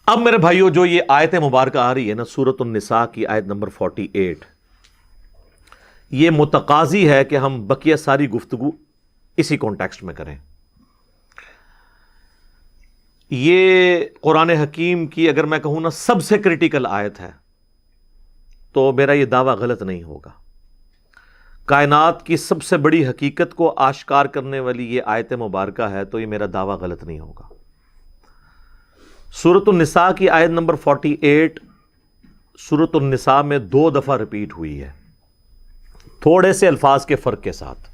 اب میرے بھائیوں جو یہ آیت مبارکہ آ رہی ہے نا سورۃ النساء کی آیت نمبر 48، یہ متقاضی ہے کہ ہم بقیہ ساری گفتگو اسی کانٹیکسٹ میں کریں۔ یہ قرآن حکیم کی اگر میں کہوں نا سب سے کریٹیکل آیت ہے، تو میرا یہ دعویٰ غلط نہیں ہوگا۔ کائنات کی سب سے بڑی حقیقت کو آشکار کرنے والی یہ آیت مبارکہ ہے، تو یہ میرا دعویٰ غلط نہیں ہوگا۔ سورۃ النساء کی آیت نمبر 48 سورۃ النساء میں 2 دفعہ ریپیٹ ہوئی ہے، تھوڑے سے الفاظ کے فرق کے ساتھ۔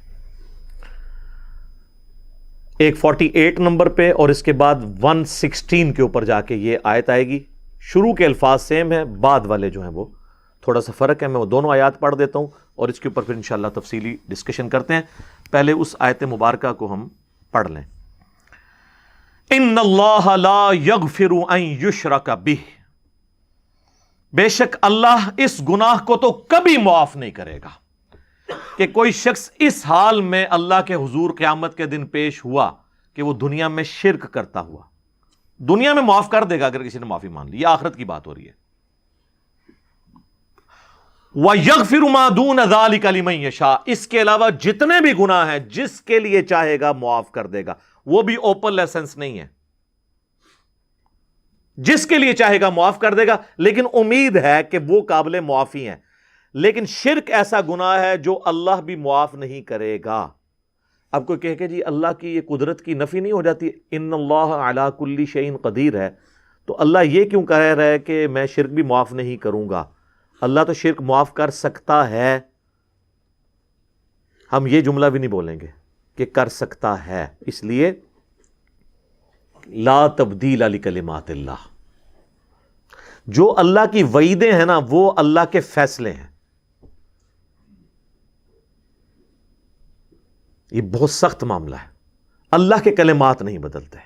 ایک 48 نمبر پہ اور اس کے بعد 116 کے اوپر جا کے یہ آیت آئے گی۔ شروع کے الفاظ سیم ہیں، بعد والے جو ہیں وہ تھوڑا سا فرق ہے۔ میں وہ دونوں آیات پڑھ دیتا ہوں اور اس کے اوپر پھر انشاءاللہ تفصیلی ڈسکشن کرتے ہیں۔ پہلے اس آیت مبارکہ کو ہم پڑھ لیں۔ ان اللہ لا یغفر ان یشرک بہ، بے شک اللہ اس گناہ کو تو کبھی معاف نہیں کرے گا کہ کوئی شخص اس حال میں اللہ کے حضور قیامت کے دن پیش ہوا کہ وہ دنیا میں شرک کرتا ہوا۔ دنیا میں معاف کر دے گا اگر کسی نے معافی مان لی، یہ آخرت کی بات ہو رہی ہے۔ وَيَغْفِرُ مَا دُونَ ذَلِكَ لِمَن يَشَاءُ، اس کے علاوہ جتنے بھی گناہ ہیں جس کے لیے چاہے گا معاف کر دے گا۔ وہ بھی اوپن لائسنس نہیں ہے، جس کے لیے چاہے گا معاف کر دے گا، لیکن امید ہے کہ وہ قابل معافی ہیں۔ لیکن شرک ایسا گناہ ہے جو اللہ بھی معاف نہیں کرے گا۔ اب کوئی کہے کہ جی اللہ کی یہ قدرت کی نفی نہیں ہو جاتی، ان اللہ علی کل شیء قدیر ہے، تو اللہ یہ کیوں کہہ رہا ہے کہ میں شرک بھی معاف نہیں کروں گا؟ اللہ تو شرک معاف کر سکتا ہے، ہم یہ جملہ بھی نہیں بولیں گے کہ کر سکتا ہے۔ اس لیے لا تبدیل لکلمات اللہ، جو اللہ کی وعیدیں ہیں نا وہ اللہ کے فیصلے ہیں۔ یہ بہت سخت معاملہ ہے، اللہ کے کلمات نہیں بدلتے۔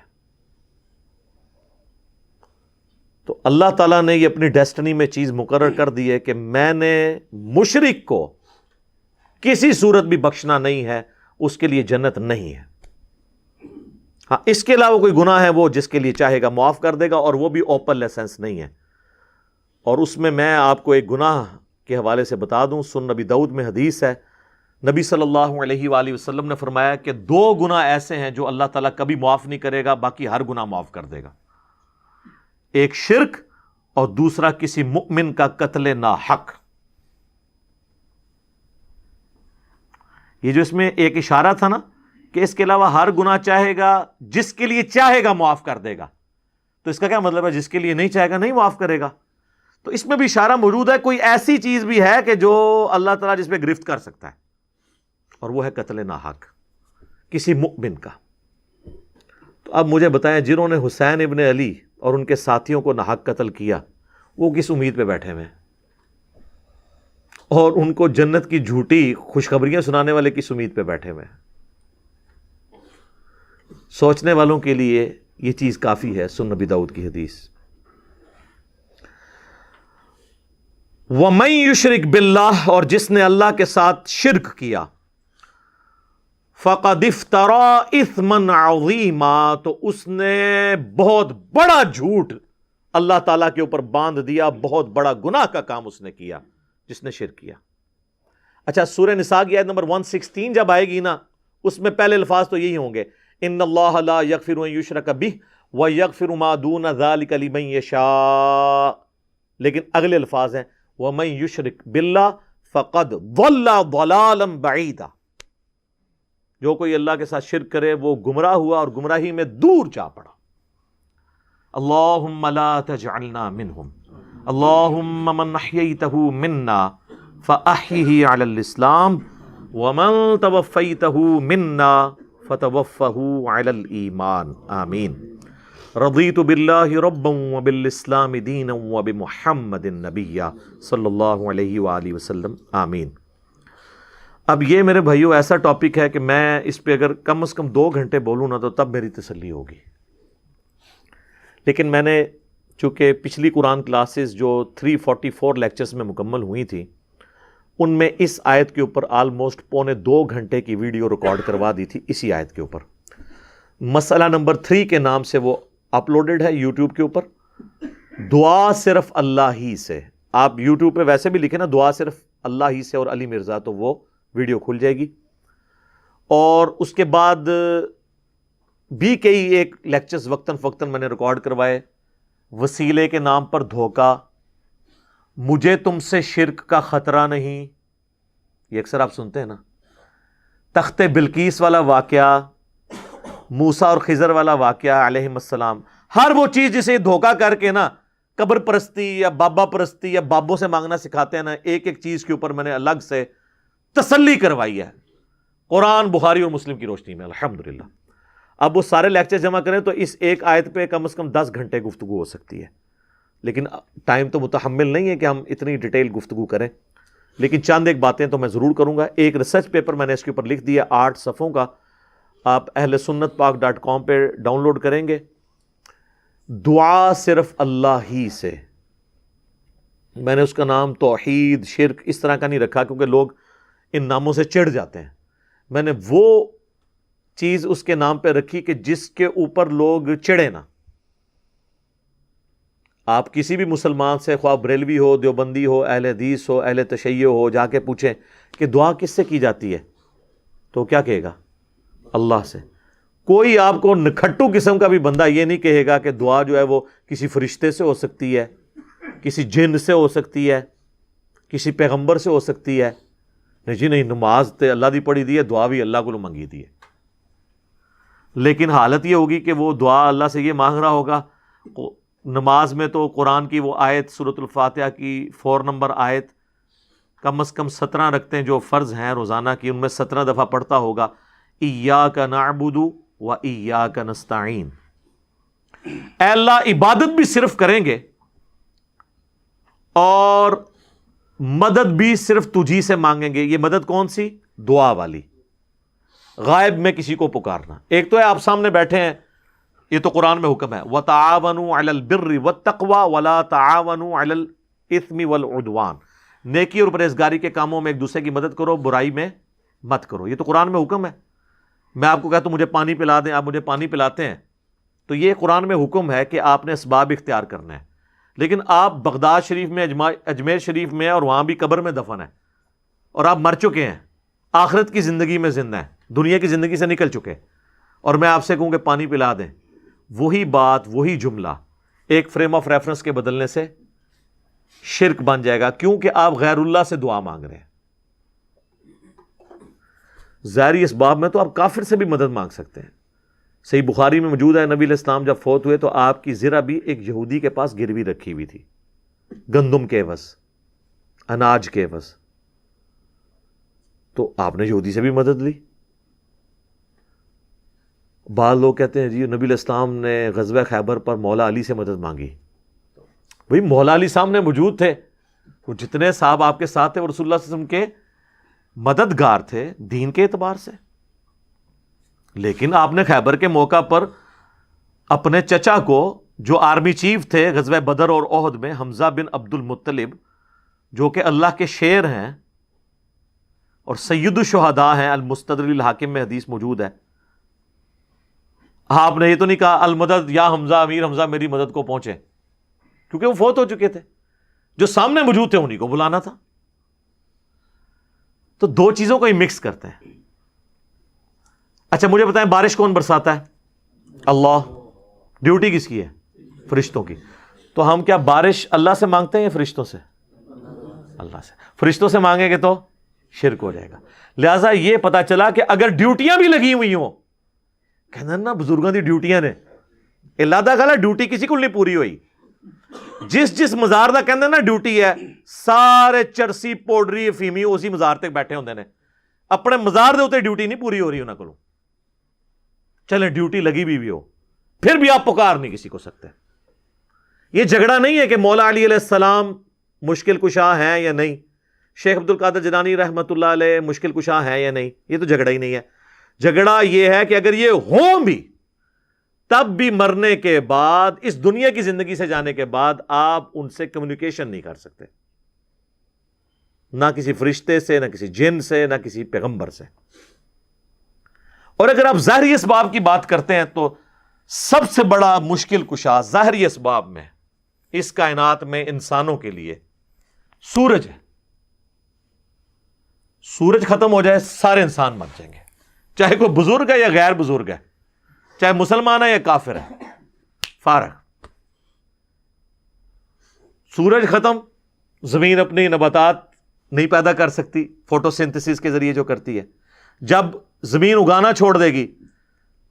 تو اللہ تعالیٰ نے یہ اپنی ڈیسٹنی میں چیز مقرر کر دی ہے کہ میں نے مشرک کو کسی صورت بھی بخشنا نہیں ہے، اس کے لیے جنت نہیں ہے۔ ہاں اس کے علاوہ کوئی گناہ ہے وہ جس کے لیے چاہے گا معاف کر دے گا، اور وہ بھی اوپن لائسنس نہیں ہے۔ اور اس میں آپ کو ایک گناہ کے حوالے سے بتا دوں، سنن نبی داؤد میں حدیث ہے، نبی صلی اللہ علیہ وآلہ وسلم نے فرمایا کہ 2 گناہ ایسے ہیں جو اللہ تعالیٰ کبھی معاف نہیں کرے گا، باقی ہر گناہ معاف کر دے گا۔ ایک شرک اور دوسرا کسی مؤمن کا قتل ناحق۔ یہ جو اس میں ایک اشارہ تھا نا کہ اس کے علاوہ ہر گناہ چاہے گا، جس کے لیے چاہے گا معاف کر دے گا، تو اس کا کیا مطلب ہے؟ جس کے لیے نہیں چاہے گا نہیں معاف کرے گا۔ تو اس میں بھی اشارہ موجود ہے، کوئی ایسی چیز بھی ہے کہ جو اللہ تعالیٰ جس پہ گرفت کر سکتا ہے، اور وہ ہے قتل ناحق کسی مؤمن کا۔ تو اب مجھے بتائیں، جنہوں نے حسین ابن علی اور ان کے ساتھیوں کو ناحق قتل کیا، وہ کس امید پہ بیٹھے ہوئے ہیں؟ اور ان کو جنت کی جھوٹی خوشخبریاں سنانے والے کس امید پہ بیٹھے ہوئے ہیں؟ سوچنے والوں کے لیے یہ چیز کافی ہے، سنن نبی داؤد کی حدیث۔ وَمَن يُشْرِكْ بِاللَّهِ، اور جس نے اللہ کے ساتھ شرک کیا، فَقَدِ افْتَرَىٰ إِثْمًا عَظِيمًا، تو اس نے بہت بڑا جھوٹ اللہ تعالیٰ کے اوپر باندھ دیا، بہت بڑا گناہ کا کام اس نے کیا جس نے شرک کیا۔ اچھا، سورہ نساء کی آیت نمبر 116 جب آئے گی نا، اس میں پہلے الفاظ تو یہی ہوں گے، ان اللہ لا یغفر ان یشرک بہ ویغفر ما دون ذلک لمن یشاء، لیکن اگلے الفاظ ہیں ومن یشرک باللہ فقد ضل ضلالا بعیدا، جو کوئی اللہ کے ساتھ شرک کرے وہ گمراہ ہوا اور گمراہی میں دور جا پڑا۔ اللہم لا تجعلنا منہم، اللہم من احییتہ منا فاحیہ علی الاسلام ومن توفیتہ منا فتوفہ علی الایمان، آمین۔ رضیت باللہ ربا وبالاسلام دینا وبمحمد نبیا صلی اللہ علیہ وآلہ وسلم، آمین۔ اب یہ میرے بھائیوں ایسا ٹاپک ہے کہ میں اس پہ اگر کم از کم 2 گھنٹے بولوں نا تو تب میری تسلی ہوگی، لیکن میں نے چونکہ پچھلی قرآن کلاسز جو 344 لیکچرز میں مکمل ہوئی تھی، ان میں اس آیت کے اوپر آلموسٹ 1.25 گھنٹے کی ویڈیو ریکارڈ کروا دی تھی اسی آیت کے اوپر۔ مسئلہ نمبر 3 کے نام سے وہ اپلوڈڈ ہے یوٹیوب کے اوپر، دعا صرف اللہ ہی سے. آپ یوٹیوب پہ ویسے بھی لکھیں نا دعا صرف اللہ ہی سے اور علی مرزا, تو وہ ویڈیو کھل جائے گی. اور اس کے بعد بھی کئی ایک لیکچرز وقتاً فوقتاً میں نے ریکارڈ کروائے. وسیلے کے نام پر دھوکہ, مجھے تم سے شرک کا خطرہ نہیں, یہ اکثر آپ سنتے ہیں نا. تخت بلقیس والا واقعہ, موسیٰ اور خضر والا واقعہ علیہم السلام, ہر وہ چیز جسے دھوکہ کر کے نا قبر پرستی یا بابا پرستی یا بابوں سے مانگنا سکھاتے ہیں نا, ایک ایک چیز کے اوپر میں نے الگ سے تسلی کروائی ہے قرآن, بخاری اور مسلم کی روشنی میں الحمدللہ. اب وہ سارے لیکچر جمع کریں تو اس ایک آیت پہ کم از کم 10 گھنٹے گفتگو ہو سکتی ہے, لیکن ٹائم تو متحمل نہیں ہے کہ ہم اتنی ڈیٹیل گفتگو کریں. لیکن چند ایک باتیں تو میں ضرور کروں گا. ایک ریسرچ پیپر میں نے اس کے اوپر لکھ دیا 8 صفحوں کا, آپ ahlsunnatpak.com پہ ڈاؤن لوڈ کریں گے. دعا صرف اللہ ہی سے. میں نے اس کا نام توحید, شرک اس طرح کا نہیں رکھا کیونکہ لوگ ان ناموں سے چڑھ جاتے ہیں. میں نے وہ چیز اس کے نام پہ رکھی کہ جس کے اوپر لوگ چڑھے نا. آپ کسی بھی مسلمان سے, خواہ بریلوی ہو, دیوبندی ہو, اہل حدیث ہو, اہل تشیع ہو, جا کے پوچھیں کہ دعا کس سے کی جاتی ہے تو کیا کہے گا؟ اللہ سے. کوئی آپ کو نکھٹو قسم کا بھی بندہ یہ نہیں کہے گا کہ دعا جو ہے وہ کسی فرشتے سے ہو سکتی ہے, کسی جن سے ہو سکتی ہے, کسی پیغمبر سے ہو سکتی ہے. نہیں جی نہیں, نماز تے اللہ دی پڑھی دی ہے, دعا بھی اللہ کو منگی دی ہے. لیکن حالت یہ ہوگی کہ وہ دعا اللہ سے یہ مانگ رہا ہوگا. نماز میں تو قرآن کی وہ آیت سورۃ الفاتحہ کی 4 نمبر آیت کم از کم 17 رکھتے ہیں جو فرض ہیں روزانہ کی, ان میں 17 دفعہ پڑھتا ہوگا ایاک نعبد و ایاک نستعین. اے اللہ عبادت بھی صرف کریں گے اور مدد بھی صرف تجھی سے مانگیں گے. یہ مدد کون سی؟ دعا والی, غائب میں کسی کو پکارنا. ایک تو ہے آپ سامنے بیٹھے ہیں, یہ تو قرآن میں حکم ہے وَتَعَاوَنُوا عَلَى الْبِرِّ وَالتَّقْوَى وَلَا تَعَاوَنُوا عَلَى الْإِثْمِ وَالْعُدْوَانِ. نیکی اور پرہیزگاری کے کاموں میں ایک دوسرے کی مدد کرو, برائی میں مت کرو. یہ تو قرآن میں حکم ہے. میں آپ کو کہتا ہوں مجھے پانی پلا دیں, آپ مجھے پانی پلاتے ہیں, تو یہ قرآن میں حکم ہے کہ آپ نے اسباب اختیار کرنا ہے. لیکن آپ بغداد شریف میں, اجمیر شریف میں, اور وہاں بھی قبر میں دفن ہیں, اور آپ مر چکے ہیں, آخرت کی زندگی میں زندہ ہیں, دنیا کی زندگی سے نکل چکے, اور میں آپ سے کہوں کہ پانی پلا دیں, وہی بات, وہی جملہ ایک فریم آف ریفرنس کے بدلنے سے شرک بن جائے گا, کیونکہ آپ غیر اللہ سے دعا مانگ رہے ہیں. ظاہری اسباب میں تو آپ کافر سے بھی مدد مانگ سکتے ہیں. صحیح بخاری میں موجود ہے, نبی علیہ السلام جب فوت ہوئے تو آپ کی زرہ بھی ایک یہودی کے پاس گروی رکھی ہوئی تھی, گندم کے عوض, اناج کے عوض, تو آپ نے یہودی سے بھی مدد لی. بعض لوگ کہتے ہیں جی نبی علیہ السلام نے غزوہ خیبر پر مولا علی سے مدد مانگی. بھئی مولا علی سامنے موجود تھے, وہ جتنے صاحب آپ کے ساتھ تھے وہ رسول اللہ صلی اللہ علیہ وسلم کے مددگار تھے دین کے اعتبار سے. لیکن آپ نے خیبر کے موقع پر اپنے چچا کو, جو آرمی چیف تھے غزوہ بدر اور احد میں, حمزہ بن عبد المطلب, جو کہ اللہ کے شیر ہیں اور سید الشہداء ہیں, المستدرک الحاکم میں حدیث موجود ہے, آپ نے یہ تو نہیں کہا المدد یا حمزہ, امیر حمزہ میری مدد کو پہنچے, کیونکہ وہ فوت ہو چکے تھے. جو سامنے موجود تھے انہی کو بلانا تھا. تو دو چیزوں کو ہی مکس کرتے ہیں. اچھا مجھے بتائیں بارش کون برساتا ہے؟ اللہ. ڈیوٹی کس کی ہے؟ فرشتوں کی. تو ہم کیا بارش اللہ سے مانگتے ہیں یا فرشتوں سے؟ اللہ سے. فرشتوں سے مانگیں گے تو شرک ہو جائے گا. لہٰذا یہ پتا چلا کہ اگر ڈیوٹیاں بھی لگی ہوئی ہوں, کہنا نا بزرگوں دی ڈیوٹیاں نے, اللہ خالا ڈیوٹی کسی کو نہیں پوری ہوئی. جس مزار دا کہندے نا ڈیوٹی ہے, سارے چرسی پوڈری افیمی اسی مزار تک بیٹھے ہوندے نے, اپنے مزار دے اوتے ڈیوٹی نہیں پوری ہو رہی انہاں کولوں. چلیں ڈیوٹی لگی بھی ہو, پھر بھی آپ پکار نہیں کسی کو سکتے. یہ جھگڑا نہیں ہے کہ مولا علی علیہ السلام مشکل کشا ہیں یا نہیں, شیخ عبد القادر جیلانی رحمۃ اللہ علیہ مشکل کشا ہیں یا نہیں, یہ تو جھگڑا ہی نہیں ہے. جھگڑا یہ ہے کہ اگر یہ ہوں بھی تب بھی مرنے کے بعد, اس دنیا کی زندگی سے جانے کے بعد, آپ ان سے کمیونیکیشن نہیں کر سکتے, نہ کسی فرشتے سے, نہ کسی جن سے, نہ کسی پیغمبر سے. اور اگر آپ ظاہری اسباب کی بات کرتے ہیں تو سب سے بڑا مشکل کشا ظاہری اسباب میں اس کائنات میں انسانوں کے لیے سورج ہے. سورج ختم ہو جائے سارے انسان مر جائیں گے، چاہے کوئی بزرگ ہے یا غیر بزرگ ہے، چاہے مسلمان ہے یا کافر ہے، فارغ. سورج ختم، زمین اپنی نباتات نہیں پیدا کر سکتی فوٹو سنتھسس کے ذریعے جو کرتی ہے. جب زمین اگانا چھوڑ دے گی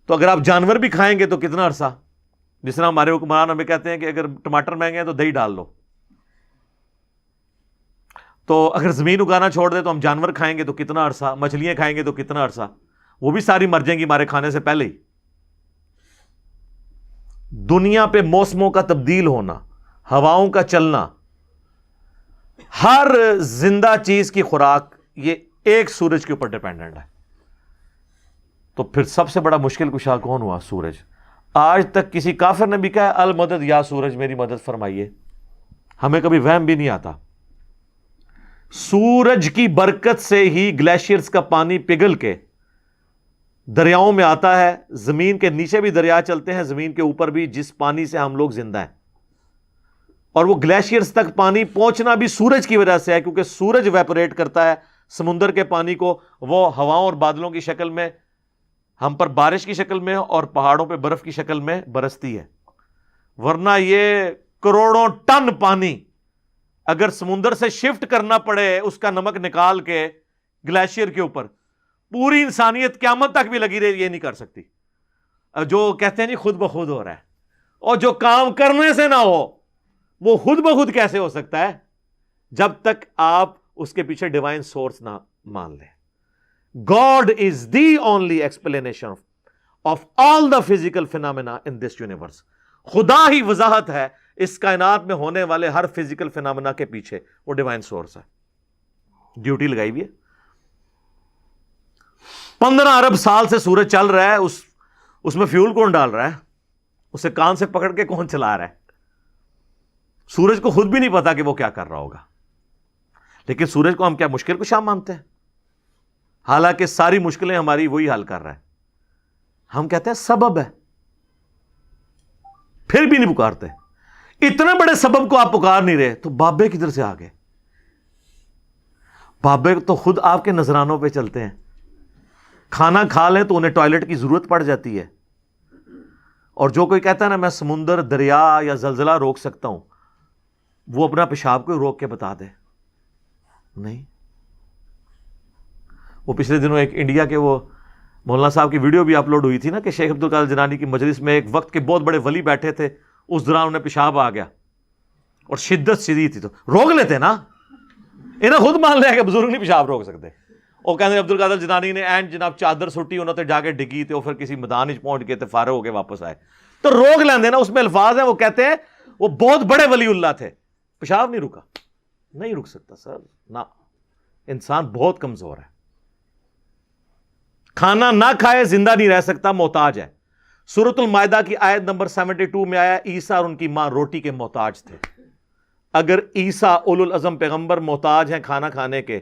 تو اگر آپ جانور بھی کھائیں گے تو کتنا عرصہ؟ جس طرح ہمارے حکمران ہمیں کہتے ہیں کہ اگر ٹماٹر مہنگے ہیں تو دہی ڈال لو، تو اگر زمین اگانا چھوڑ دے تو ہم جانور کھائیں گے تو کتنا عرصہ، مچھلیاں کھائیں گے تو کتنا عرصہ، وہ بھی ساری مر جائیں گی ہمارے کھانے سے پہلے ہی. دنیا پہ موسموں کا تبدیل ہونا، ہواؤں کا چلنا، ہر زندہ چیز کی خوراک یہ ایک سورج کے اوپر ڈیپینڈنٹ ہے. تو پھر سب سے بڑا مشکل کشا کون ہوا؟ سورج. آج تک کسی کافر نے بھی کہا المدد یا سورج میری مدد فرمائیے، ہمیں کبھی وہم بھی نہیں آتا. سورج کی برکت سے ہی گلیشیئرز کا پانی پگھل کے دریاؤں میں آتا ہے. زمین کے نیچے بھی دریا چلتے ہیں، زمین کے اوپر بھی، جس پانی سے ہم لوگ زندہ ہیں. اور وہ گلیشیئرز تک پانی پہنچنا بھی سورج کی وجہ سے ہے، کیونکہ سورج ویپوریٹ کرتا ہے سمندر کے پانی کو، وہ ہواؤں اور بادلوں کی شکل میں ہم پر بارش کی شکل میں اور پہاڑوں پہ برف کی شکل میں برستی ہے. ورنہ یہ کروڑوں ٹن پانی اگر سمندر سے شفٹ کرنا پڑے اس کا نمک نکال کے گلیشیئر کے اوپر، پوری انسانیت قیامت تک بھی لگی رہے، یہ نہیں کر سکتی. جو کہتے ہیں جی خود بخود ہو رہا ہے، اور جو کام کرنے سے نہ ہو وہ خود بخود کیسے ہو سکتا ہے؟ جب تک آپ اس کے پیچھے ڈیوائن سورس نہ مان لیں. God is the only explanation of all the physical phenomena in this universe. خدا ہی وضاحت ہے اس کائنات میں ہونے والے ہر فزیکل فینامنا کے پیچھے، وہ ڈیوائن سورس ہے. ڈیوٹی لگائی ہوئی ہے. 15 ارب سال سے سورج چل رہا ہے، اس میں فیول کون ڈال رہا ہے؟ اسے کان سے پکڑ کے کون چلا رہا ہے؟ سورج کو خود بھی نہیں پتا کہ وہ کیا کر رہا ہوگا. لیکن سورج کو ہم کیا مشکل کشا مانتے ہیں؟ حالانکہ ساری مشکلیں ہماری وہی حل کر رہا ہے. ہم کہتے ہیں سبب ہے، پھر بھی نہیں پکارتے. اتنے بڑے سبب کو آپ پکار نہیں رہے تو بابے کدھر سے آ گئے؟ بابے تو خود آپ کے نذرانوں پہ چلتے ہیں. کھانا کھا لیں تو انہیں ٹوائلٹ کی ضرورت پڑ جاتی ہے. اور جو کوئی کہتا ہے نا میں سمندر، دریا یا زلزلہ روک سکتا ہوں، وہ اپنا پیشاب کو روک کے بتا دے. نہیں. وہ پچھلے دنوں ایک انڈیا کے وہ مولانا صاحب کی ویڈیو بھی اپلوڈ ہوئی تھی نا کہ شیخ عبد القادر جیلانی کی مجلس میں ایک وقت کے بہت بڑے ولی بیٹھے تھے، اس دوران انہیں پیشاب آ گیا اور شدت شدید تھی. تو روک لیتے نا، انہیں خود مان لیا کہ بزرگ نہیں پیشاب روک سکتے. وہ کہتے عبد القادر جیلانی نے اینڈ جناب چادر سٹی انہوں نے جا کے ڈگی تھے، پھر کسی میدان پہنچ گئے تھے، فارغ ہو کے واپس آئے. تو روک لیندے نا، اس میں الفاظ ہیں. وہ کہتے ہیں وہ بہت بڑے ولی اللہ تھے، پیشاب نہیں رکا. نہیں رک سکتا سر، نہ. انسان بہت کمزور ہے. کھانا نہ کھائے زندہ نہیں رہ سکتا، محتاج ہے. سورۃ المائدہ کی آیت نمبر 72 میں آیا عیسیٰ اور ان کی ماں روٹی کے محتاج تھے. اگر عیسیٰ اولو العزم پیغمبر محتاج ہیں کھانا کھانے کے،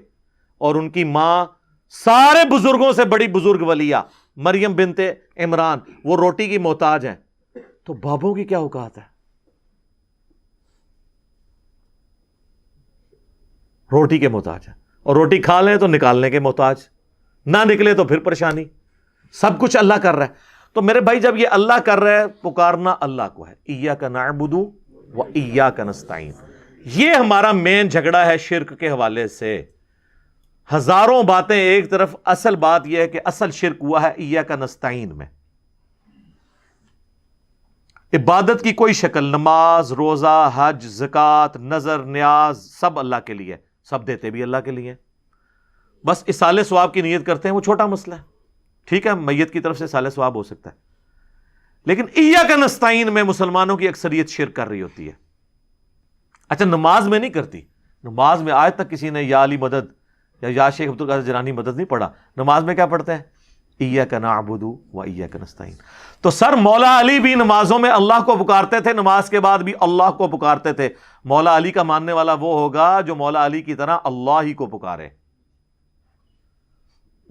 اور ان کی ماں سارے بزرگوں سے بڑی بزرگ ولیہ مریم بنت عمران وہ روٹی کی محتاج ہیں، تو بابوں کی کیا اوقات ہے؟ روٹی کے محتاج ہیں، اور روٹی کھا لیں تو نکالنے کے محتاج، نہ نکلے تو پھر پریشانی. سب کچھ اللہ کر رہا ہے. تو میرے بھائی جب یہ اللہ کر رہا ہے، پکارنا اللہ کو ہے. ایاک نعبد و ایاک نستعین. یہ ہمارا مین جھگڑا ہے شرک کے حوالے سے. ہزاروں باتیں ایک طرف، اصل بات یہ ہے کہ اصل شرک ہوا ہے ایاک نستعین میں. عبادت کی کوئی شکل، نماز، روزہ، حج، زکوٰۃ، نذر، نیاز، سب اللہ کے لیے، سب دیتے بھی اللہ کے لیے. بس اصالہ ثواب کی نیت کرتے ہیں، وہ چھوٹا مسئلہ ہے. ٹھیک ہے، میت کی طرف سے اصالہ ثواب ہو سکتا ہے. لیکن ایاک نستعین میں مسلمانوں کی اکثریت شرک کر رہی ہوتی ہے. اچھا نماز میں نہیں کرتی. نماز میں آج تک کسی نے یا علی مدد یا شیخ عبد القادر جیلانی مدد نہیں پڑھا. نماز میں کیا پڑھتے ہیں؟ ایاک نعبد و ایاک نستعین. تو سر مولا علی بھی نمازوں میں اللہ کو پکارتے تھے، نماز کے بعد بھی اللہ کو پکارتے تھے. مولا علی کا ماننے والا وہ ہوگا جو مولا علی کی طرح اللہ ہی کو پکارے،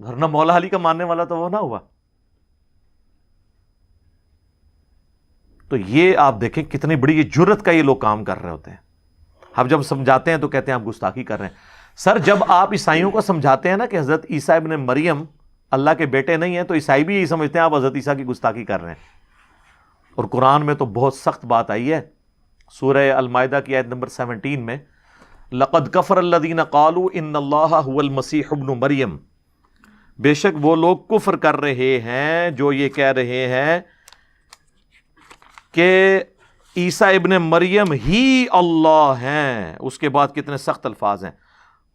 ورنہ مولا علی کا ماننے والا تو وہ نہ ہوا. تو یہ آپ دیکھیں کتنی بڑی یہ جرت کا یہ لوگ کام کر رہے ہوتے ہیں. ہم جب سمجھاتے ہیں تو کہتے ہیں آپ گستاخی کر رہے ہیں. سر جب آپ عیسائیوں کو سمجھاتے ہیں نا کہ حضرت عیسیٰ ابن مریم اللہ کے بیٹے نہیں ہیں، تو عیسائی بھی یہی سمجھتے ہیں آپ حضرت عیسیٰ کی گستاخی کر رہے ہیں. اور قرآن میں تو بہت سخت بات آئی ہے. سورہ المائدہ کی آیت نمبر 17 میں لَقَدْ كَفَرَ الَّذِينَ قَالُوا إِنَّ اللَّهَ هُوَ الْمَسِيحُ ابْنُ مریم، بے شک وہ لوگ کفر کر رہے ہیں جو یہ کہہ رہے ہیں کہ عیسیٰ ابن مریم ہی اللہ ہیں. اس کے بعد کتنے سخت الفاظ ہیں.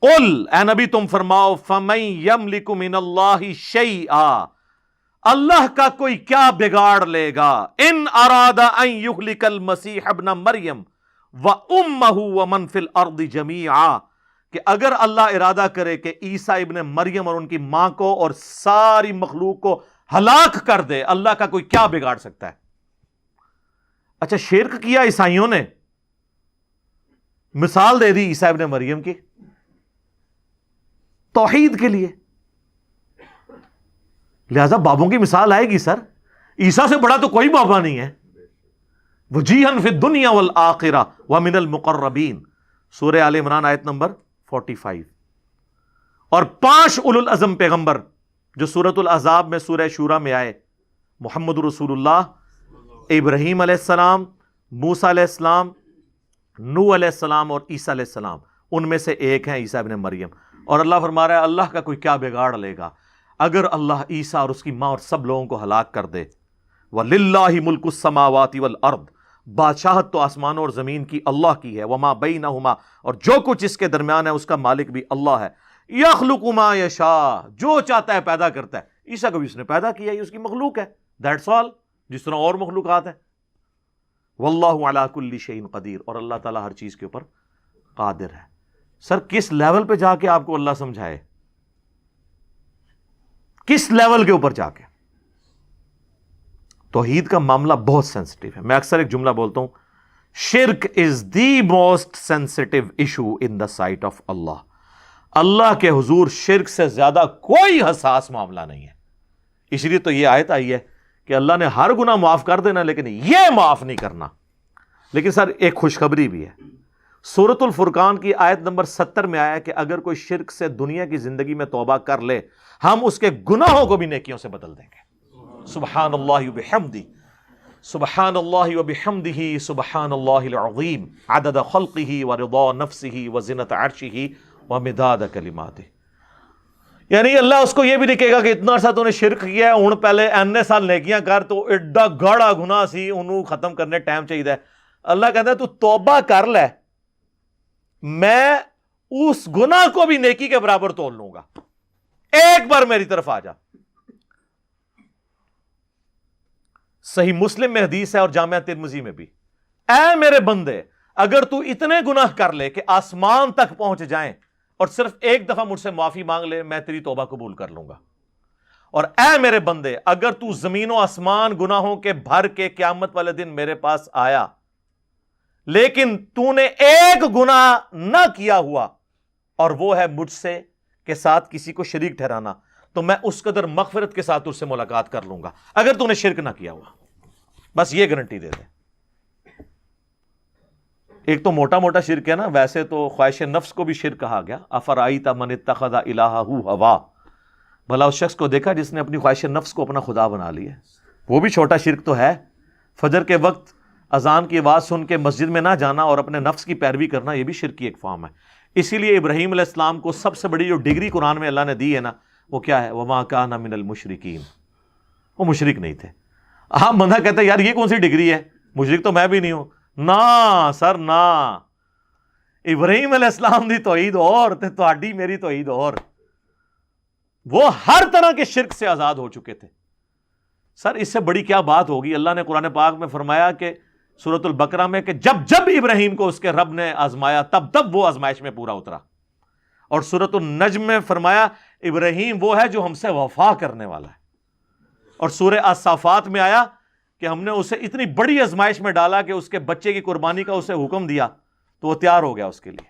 قل، اے نبی تم فرماؤ، فَمَن يَمْلِكُ مِنَ اللَّهِ شَيْئًا، اللہ کا کوئی کیا بگاڑ لے گا، ان اراد ان یہلک المسیح ابن مریم وامہ ومن فی الارض جمیعا، کہ اگر اللہ ارادہ کرے کہ عیسیٰ ابن مریم اور ان کی ماں کو اور ساری مخلوق کو ہلاک کر دے، اللہ کا کوئی کیا بگاڑ سکتا ہے. اچھا شرک کیا عیسائیوں نے، مثال دے دی عیسیٰ ابن مریم کی توحید کے لیے، لہذا بابوں کی مثال آئے گی. سر عیسیٰ سے بڑا تو کوئی بابا نہیں ہے. وجیہن فی الدنیا والآخرہ ومن المقربین، سورہ آل عمران آیت نمبر 45. اور 5 اولو العزم پیغمبر جو سورۃ الاحزاب میں سورہ شورى میں آئے، محمد رسول اللہ، ابراہیم علیہ السلام، موسیٰ علیہ السلام، نوح علیہ السلام اور عیسیٰ علیہ السلام، ان میں سے ایک ہیں عیسیٰ ابن مریم. اور اللہ فرما رہا ہے اللہ کا کوئی کیا بگاڑ لے گا اگر اللہ عیسیٰ اور اس کی ماں اور سب لوگوں کو ہلاک کر دے. وَلِلَّهِ مُلْكُ السَّمَاوَاتِ وَالْأَرْضِ، بادشاہت تو آسمانوں اور زمین کی اللہ کی ہے. وَمَا بَيْنَهُمَا، اور جو کچھ اس کے درمیان ہے اس کا مالک بھی اللہ ہے. يَخْلُقُ مَا يَشَاءُ، جو چاہتا ہے پیدا کرتا ہے. عیسیٰ کو بھی اس نے پیدا کیا، یہ اس کی مخلوق ہے. دیٹس آل، جس طرح اور مخلوقات ہیں. وَاللَّهُ عَلَى كُلِّ شَيْءٍ قَدِيرٌ، اور اللہ تعالیٰ ہر چیز کے اوپر قادر ہے. سر کس لیول پہ جا کے آپ کو اللہ سمجھائے، کس لیول کے اوپر جا کے. توحید کا معاملہ بہت سینسٹیو ہے. میں اکثر ایک جملہ بولتا ہوں، شرک is the most sensitive issue in the sight of Allah. Allah کے حضور شرک سے زیادہ کوئی حساس معاملہ نہیں ہے. اس لیے تو یہ آیت آئی ہے کہ اللہ نے ہر گناہ معاف کر دینا لیکن یہ معاف نہیں کرنا. لیکن سر ایک خوشخبری بھی ہے. سورۃ الفرقان کی آیت نمبر 70 میں آیا کہ اگر کوئی شرک سے دنیا کی زندگی میں توبہ کر لے، ہم اس کے گناہوں کو بھی نیکیوں سے بدل دیں گے. سبحان اللہ وبحمدہ، سبحان اللہ وبحمدہ، سبحان اللہ العظیم، عدد خلقہ ورضا نفسہ وزنۃ عرشہ ومداد کلماتہ. یعنی اللہ اس کو یہ بھی لکھے گا کہ اتنا عرصہ تو نے شرک کیا ہے، ہن پہلے اینے سال نیکیاں کر، تو ایڈا گاڑا گناہ سی، انہوں ختم کرنے ٹائم چاہیے. اللہ کہتا ہے تو توبہ کر لے، میں اس گناہ کو بھی نیکی کے برابر تول لوں گا، ایک بار میری طرف آ جا. صحیح مسلم میں حدیث ہے اور جامعہ ترمذی میں بھی، اے میرے بندے اگر تو اتنے گناہ کر لے کہ آسمان تک پہنچ جائیں اور صرف ایک دفعہ مجھ سے معافی مانگ لے، میں تیری توبہ قبول کر لوں گا. اور اے میرے بندے اگر تو زمین و آسمان گناہوں کے بھر کے قیامت والے دن میرے پاس آیا لیکن تو نے ایک گناہ نہ کیا ہوا، اور وہ ہے مجھ سے کے ساتھ کسی کو شریک ٹھہرانا، تو میں اس قدر مغفرت کے ساتھ اس سے ملاقات کر لوں گا اگر تو نے شرک نہ کیا ہوا. بس یہ گارنٹی دے دیں. ایک تو موٹا موٹا شرک ہے نا، ویسے تو خواہش نفس کو بھی شرک کہا گیا. افرائیت من اتخذ الہہ ہوا، بھلا اس شخص کو دیکھا جس نے اپنی خواہش نفس کو اپنا خدا بنا لیا. وہ بھی چھوٹا شرک تو ہے. فجر کے وقت اذان کی آواز سن کے مسجد میں نہ جانا اور اپنے نفس کی پیروی کرنا، یہ بھی شرک کی ایک فارم ہے. اسی لیے ابراہیم علیہ السلام کو سب سے بڑی جو ڈگری قرآن میں اللہ نے دی ہے نا، وہ کیا ہے؟ وَمَا كَانَ مِنَ الْمُشْرِكِينَ. وہ مشرک نہیں تھے. ہاں بندہ کہتا ہے یار یہ کون سی ڈگری ہے، مشرک تو میں بھی نہیں ہوں. نا سر نا، ابراہیم علیہ السلام دی توحید اور تے تہاڈی میری توحید اور. وہ ہر طرح کے شرک سے آزاد ہو چکے تھے. سر اس سے بڑی کیا بات ہوگی. اللہ نے قرآن پاک میں فرمایا کہ سورۃ البقرہ میں کہ جب جب ابراہیم کو اس کے رب نے آزمایا تب تب وہ آزمائش میں پورا اترا. اور سورۃ النجم میں فرمایا ابراہیم وہ ہے جو ہم سے وفا کرنے والا ہے. اور سورہ الصافات میں آیا کہ ہم نے اسے اتنی بڑی آزمائش میں ڈالا کہ اس کے بچے کی قربانی کا اسے حکم دیا تو وہ تیار ہو گیا اس کے لیے.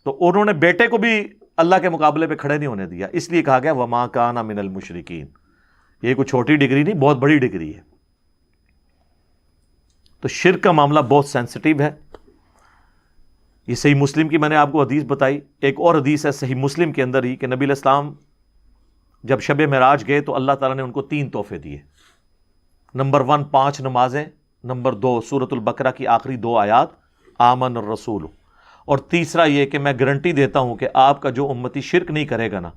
تو انہوں نے بیٹے کو بھی اللہ کے مقابلے پہ کھڑے نہیں ہونے دیا، اس لیے کہا گیا وما کان من المشرکین. یہ کوئی چھوٹی ڈگری نہیں، بہت بڑی ڈگری ہے. تو شرک کا معاملہ بہت سینسٹیو ہے. یہ صحیح مسلم کی میں نے آپ کو حدیث بتائی. ایک اور حدیث ہے صحیح مسلم کے اندر ہی کہ نبی علیہ السلام جب شب معراج گئے تو اللہ تعالیٰ نے ان کو 3 تحفے دیے. نمبر 1 5 نمازیں، نمبر 2 سورۃ البقرہ کی آخری 2 آیات آمن الرسول، اور تیسرا یہ کہ میں گارنٹی دیتا ہوں کہ آپ کا جو امتی شرک نہیں کرے گا نا،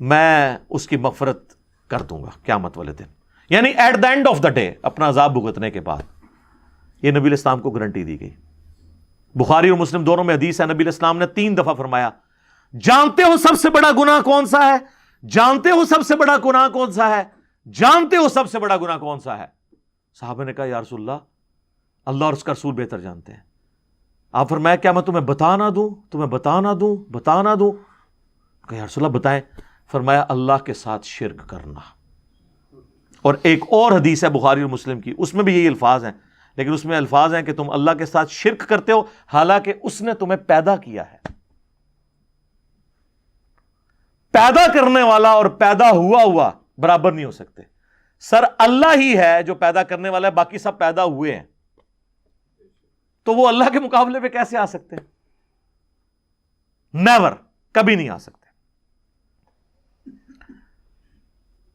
میں اس کی مغفرت کر دوں گا قیامت والے دن، یعنی at the end of the day, اپنا عذاب بھگتنے کے بعد. یہ نبی علیہ السلام کو گارنٹی دی گئی. بخاری اور مسلم دونوں میں حدیث ہے، نبی علیہ السلام نے 3 دفعہ فرمایا جانتے ہو سب سے بڑا گناہ کون سا ہے؟ جانتے ہو سب سے بڑا گناہ کون سا ہے؟ جانتے ہو سب سے بڑا گناہ کون سا ہے؟ صحابہ نے کہا یا رسول اللہ، اللہ اور اس کا رسول بہتر جانتے ہیں. آپ فرمایا کیا میں تمہیں بتا نہ دوں؟ تمہیں بتا نہ دوں؟ بتا نہ دوں؟ کہا یا رسول اللہ بتائیں. فرمایا اللہ کے ساتھ شرک کرنا. اور ایک اور حدیث ہے بخاری اور مسلم کی، اس میں بھی یہی الفاظ ہیں، لیکن اس میں الفاظ ہیں کہ تم اللہ کے ساتھ شرک کرتے ہو حالانکہ اس نے تمہیں پیدا کیا ہے. پیدا کرنے والا اور پیدا ہوا برابر نہیں ہو سکتے. سر اللہ ہی ہے جو پیدا کرنے والا ہے، باقی سب پیدا ہوئے ہیں، تو وہ اللہ کے مقابلے پہ کیسے آ سکتے؟ نیور، کبھی نہیں آ سکتے.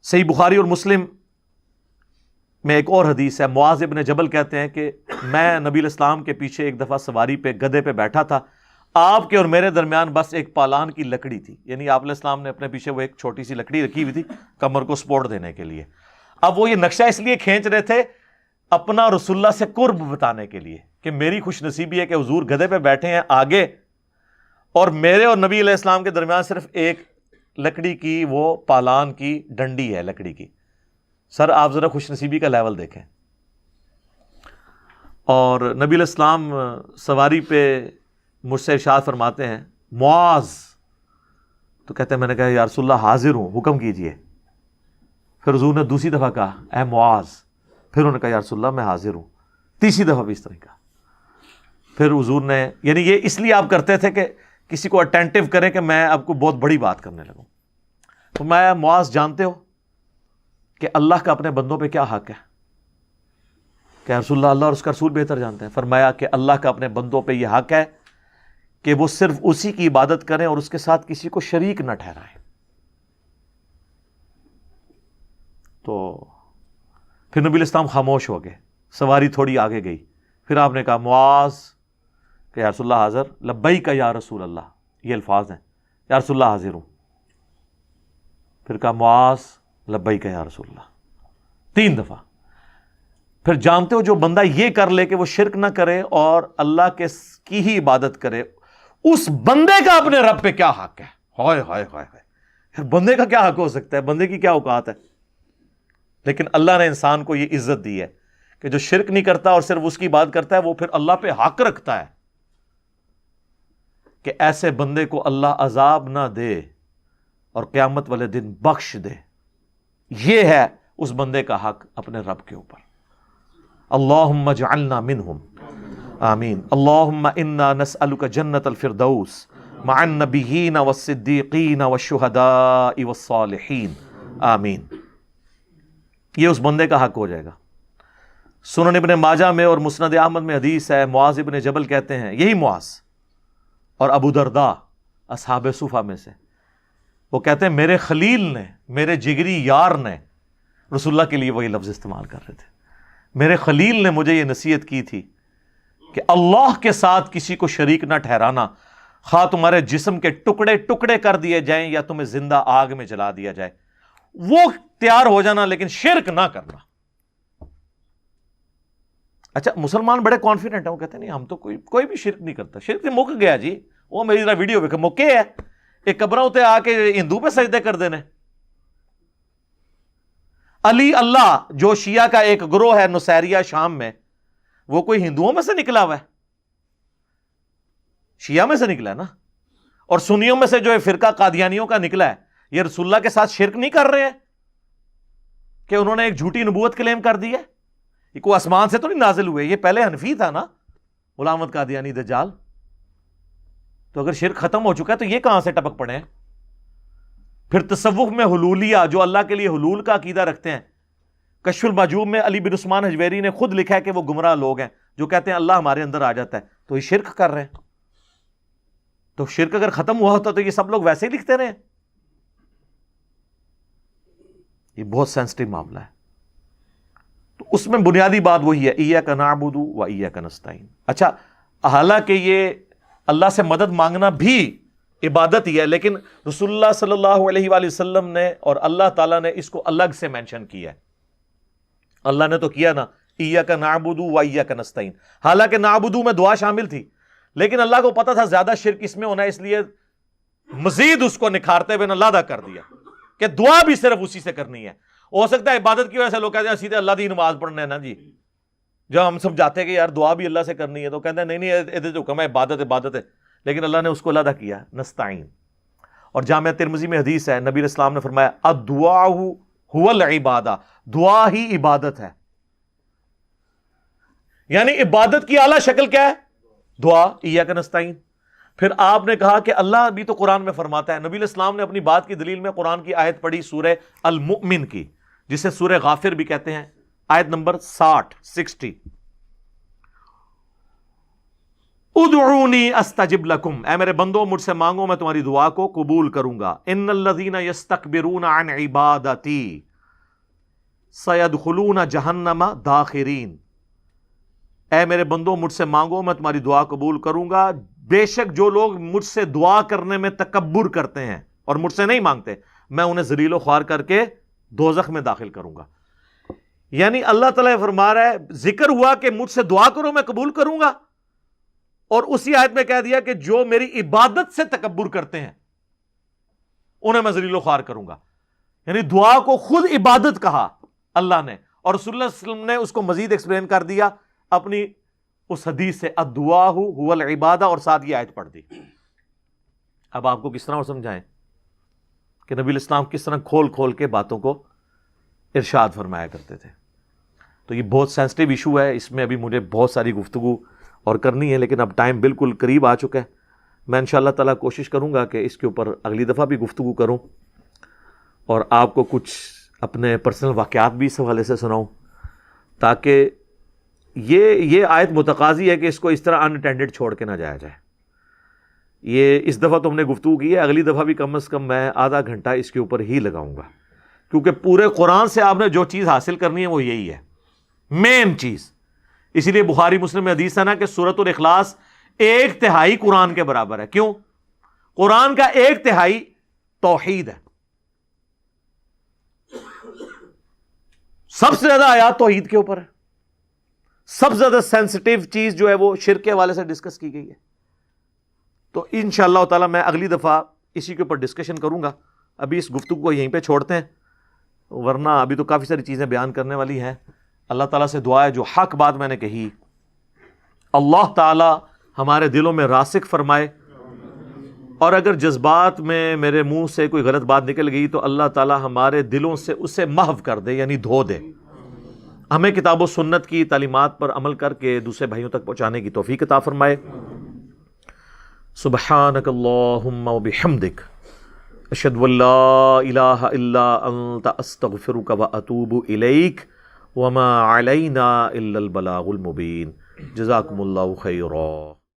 صحیح بخاری اور مسلم میں ایک اور حدیث ہے، معاذ ابن جبل کہتے ہیں کہ میں نبی علیہ السلام کے پیچھے ایک دفعہ سواری پہ گدھے پہ بیٹھا تھا، آپ کے اور میرے درمیان بس ایک پالان کی لکڑی تھی، یعنی آپ علیہ السلام نے اپنے پیچھے وہ ایک چھوٹی سی لکڑی رکھی ہوئی تھی کمر کو سپورٹ دینے کے لیے. اب وہ یہ نقشہ اس لیے کھینچ رہے تھے اپنا رسول اللہ سے قرب بتانے کے لیے کہ میری خوش نصیبی ہے کہ حضور گدھے پہ بیٹھے ہیں آگے، اور میرے اور نبی علیہ السلام کے درمیان صرف ایک لکڑی کی وہ پالان کی ڈنڈی ہے لکڑی کی. سر آپ ذرا خوش نصیبی کا لیول دیکھیں. اور نبی علیہ السلام سواری پہ مجھ سے ارشاد فرماتے ہیں معاذ، تو کہتے ہیں میں نے کہا یا رسول اللہ حاضر ہوں، حکم کیجئے. پھر حضور نے دوسری دفعہ کہا اے معاذ، پھر انہوں نے کہا یا رسول اللہ میں حاضر ہوں. تیسری دفعہ بھی اس طرح کہا. پھر حضور نے، یعنی یہ اس لیے آپ کرتے تھے کہ کسی کو اٹینٹیو کریں کہ میں آپ کو بہت بڑی بات کرنے لگوں. تو میں معاذ جانتے ہو کہ اللہ کا اپنے بندوں پہ کیا حق ہے؟ کہ رسول اللہ اور اس کا رسول بہتر جانتے ہیں. فرمایا کہ اللہ کا اپنے بندوں پہ یہ حق ہے کہ وہ صرف اسی کی عبادت کریں اور اس کے ساتھ کسی کو شریک نہ ٹھہرائیں. تو پھر نبی علیہ السلام خاموش ہو گئے. سواری تھوڑی آگے گئی. پھر آپ نے کہا معاذ کہ یا رسول اللہ حاضر، لبیک یا رسول اللہ، یہ الفاظ ہیں، یا رسول اللہ حاضر ہوں. پھر کہا معاذ لبیک یا رسول اللہ، 3 دفعہ. پھر جانتے ہو جو بندہ یہ کر لے کہ وہ شرک نہ کرے اور اللہ کی ہی عبادت کرے، اس بندے کا اپنے رب پہ کیا حق ہے؟ ہائے ہائے ہائے ہائے، بندے کا کیا حق ہو سکتا ہے؟ بندے کی کیا اوقات ہے؟ لیکن اللہ نے انسان کو یہ عزت دی ہے کہ جو شرک نہیں کرتا اور صرف اس کی بات کرتا ہے، وہ پھر اللہ پہ حق رکھتا ہے کہ ایسے بندے کو اللہ عذاب نہ دے اور قیامت والے دن بخش دے. یہ ہے اس بندے کا حق اپنے رب کے اوپر. اللہم اجعلنا منہم، آمین. اللہم انا نسألک جنت الفردوس مع النبیین والصدیقین والشہداء والصالحین، آمین. یہ اس بندے کا حق ہو جائے گا. سنن ابن ماجہ میں اور مسند احمد میں حدیث ہے، معاذ ابن جبل کہتے ہیں، یہی معاذ اور ابو درداء اصحاب صفہ میں سے، وہ کہتے ہیں میرے خلیل نے، میرے جگری یار نے، رسول اللہ کے لیے وہی لفظ استعمال کر رہے تھے، میرے خلیل نے مجھے یہ نصیحت کی تھی کہ اللہ کے ساتھ کسی کو شریک نہ ٹھہرانا، خواہ تمہارے جسم کے ٹکڑے ٹکڑے کر دیے جائیں یا تمہیں زندہ آگ میں جلا دیا جائے، وہ تیار ہو جانا لیکن شرک نہ کرنا. اچھا مسلمان بڑے کانفیڈنٹ ہیں، وہ کہتے ہیں نہیں ہم تو کوئی بھی شرک نہیں کرتا، شرک مک گیا جی، وہ میری طرح ویڈیو پہ مکے ہے، ایک قبروں تے آ کے ہندو پہ سجدے کر دینے. علی اللہ جو شیعہ کا ایک گروہ ہے نصیریہ شام میں، وہ کوئی ہندوؤں میں سے نکلا ہوا ہے؟ شیعہ میں سے نکلا ہے نا. اور سنیوں میں سے جو فرقہ قادیانیوں کا نکلا ہے، یہ رسول اللہ کے ساتھ شرک نہیں کر رہے ہیں کہ انہوں نے ایک جھوٹی نبوت کلیم کر دی ہے؟ یہ کوئی آسمان سے تو نہیں نازل ہوئے، یہ پہلے حنفی تھا نا غلام احمد قادیانی دجال. تو اگر شرک ختم ہو چکا ہے تو یہ کہاں سے ٹپک پڑے ہیں؟ پھر تصوف میں حلولیہ، جو اللہ کے لیے حلول کا عقیدہ رکھتے ہیں، کشف المعجوب میں علی بن عثمان حجویری نے خود لکھا ہے کہ وہ گمراہ لوگ ہیں جو کہتے ہیں اللہ ہمارے اندر آ جاتا ہے، تو یہ شرک کر رہے ہیں۔ تو شرک اگر ختم ہوا ہوتا تو یہ سب لوگ ویسے ہی لکھتے رہے۔ یہ بہت سینسٹیو معاملہ ہے، تو اس میں بنیادی بات وہی ہے، ایاک نعبد و ایاک نستعین۔ اچھا، حالانکہ یہ اللہ سے مدد مانگنا بھی عبادت ہی ہے، لیکن رسول اللہ صلی اللہ علیہ وآلہ وسلم نے اور اللہ تعالیٰ نے اس کو الگ سے مینشن کیا ہے۔ اللہ نے تو کیا نا، ایاک نعبد و ایاک نستعین، حالانکہ نعبد میں دعا شامل تھی، لیکن اللہ کو پتا تھا زیادہ شرک اس میں ہونا ہے، اس لیے مزید اس کو نکھارتے ہوئے اللہ کر دیا کہ دعا بھی صرف اسی سے کرنی ہے۔ ہو سکتا ہے عبادت کی وجہ سے لوگ کہتے ہیں سیدھے اللہ دی نماز پڑھنا ہے نا جی، جب ہم سمجھاتے ہیں کہ یار دعا بھی اللہ سے کرنی ہے تو کہتے ہیں نہیں یہ تو حکم ہے، عبادت ہے، لیکن اللہ نے اس کو علیحدہ کیا، نستعین۔ اور جامعہ ترمذی میں حدیث ہے، نبی علیہ السلام نے فرمایا الدعاء هو العبادہ، دعا ہی عبادت ہے۔ یعنی عبادت کی اعلیٰ شکل کیا ہے؟ دعا، ایاک نستعین۔ پھر آپ نے کہا کہ اللہ بھی تو قرآن میں فرماتا ہے، نبی علیہ السلام نے اپنی بات کی دلیل میں قرآن کی آیت پڑھی سورہ المؤمن کی، جسے سورہ غافر بھی کہتے ہیں، آیت نمبر 60 ادعونی استجب لکم، اے میرے بندو مجھ سے مانگو میں تمہاری دعا کو قبول کروں گا۔ ان الذین یستکبرون عن عبادتی سیدخلون جہنم داخرین، اے میرے بندو مجھ سے مانگو میں تمہاری دعا قبول کروں گا، بے شک جو لوگ مجھ سے دعا کرنے میں تکبر کرتے ہیں اور مجھ سے نہیں مانگتے، میں انہیں ذلیل و خوار کر کے دوزخ میں داخل کروں گا۔ یعنی اللہ تعالیٰ فرما رہا ہے، ذکر ہوا کہ مجھ سے دعا کرو میں قبول کروں گا، اور اسی آیت میں کہہ دیا کہ جو میری عبادت سے تکبر کرتے ہیں انہیں میں ذلیل و خوار کروں گا۔ یعنی دعا کو خود عبادت کہا اللہ نے، اور رسول اللہ صلی اللہ علیہ وسلم نے اس کو مزید ایکسپلین کر دیا اپنی اس حدیث سے، الدعاء هو العبادہ، اور ساتھ یہ آیت پڑھ دی۔ اب آپ کو کس طرح اور سمجھائیں کہ نبی الاسلام کس طرح کھول کھول کے باتوں کو ارشاد فرمایا کرتے تھے۔ تو یہ بہت سینسٹیو ایشو ہے، اس میں ابھی مجھے بہت ساری گفتگو اور کرنی ہے، لیکن اب ٹائم بالکل قریب آ چکا ہے۔ میں انشاءاللہ تعالیٰ کوشش کروں گا کہ اس کے اوپر اگلی دفعہ بھی گفتگو کروں، اور آپ کو کچھ اپنے پرسنل واقعات بھی اس حوالے سے سناؤں، تاکہ یہ آیت متقاضی ہے کہ اس کو اس طرح ان اٹینڈڈ چھوڑ کے نہ جایا جائے۔ یہ اس دفعہ تو ہم نے گفتگو کی ہے، اگلی دفعہ بھی کم از کم میں آدھا گھنٹہ اس کے اوپر ہی لگاؤں گا، کیونکہ پورے قرآن سے آپ نے جو چیز حاصل کرنی ہے وہ یہی ہے، مین چیز۔ اسی لیے بخاری مسلم میں حدیث ہے نا کہ سورۃ الاخلاص 1/3 قرآن کے برابر ہے۔ کیوں؟ قرآن کا 1/3 توحید ہے، سب سے زیادہ آیات توحید کے اوپر ہے، سب سے زیادہ سینسٹیو چیز جو ہے وہ شرک کے حوالے سے ڈسکس کی گئی ہے۔ تو انشاءاللہ تعالی میں اگلی دفعہ اسی کے اوپر ڈسکشن کروں گا۔ ابھی اس گفتگو کو یہیں پہ چھوڑتے ہیں، ورنہ ابھی تو کافی ساری چیزیں بیان کرنے والی ہیں۔ اللہ تعالیٰ سے دعا ہے جو حق بات میں نے کہی اللہ تعالیٰ ہمارے دلوں میں راسخ فرمائے، اور اگر جذبات میں میرے منہ سے کوئی غلط بات نکل گئی تو اللہ تعالیٰ ہمارے دلوں سے اسے محو کر دے، یعنی دھو دے۔ ہمیں کتاب و سنت کی تعلیمات پر عمل کر کے دوسرے بھائیوں تک پہنچانے کی توفیق عطا فرمائے۔ سبحانک اللہم و بحمدک، اشہد ان لا الہ الا انت، استغفرک و اتوب الیک، وما علینا الا البلاغ المبین۔ جزاکم اللہ خیرا۔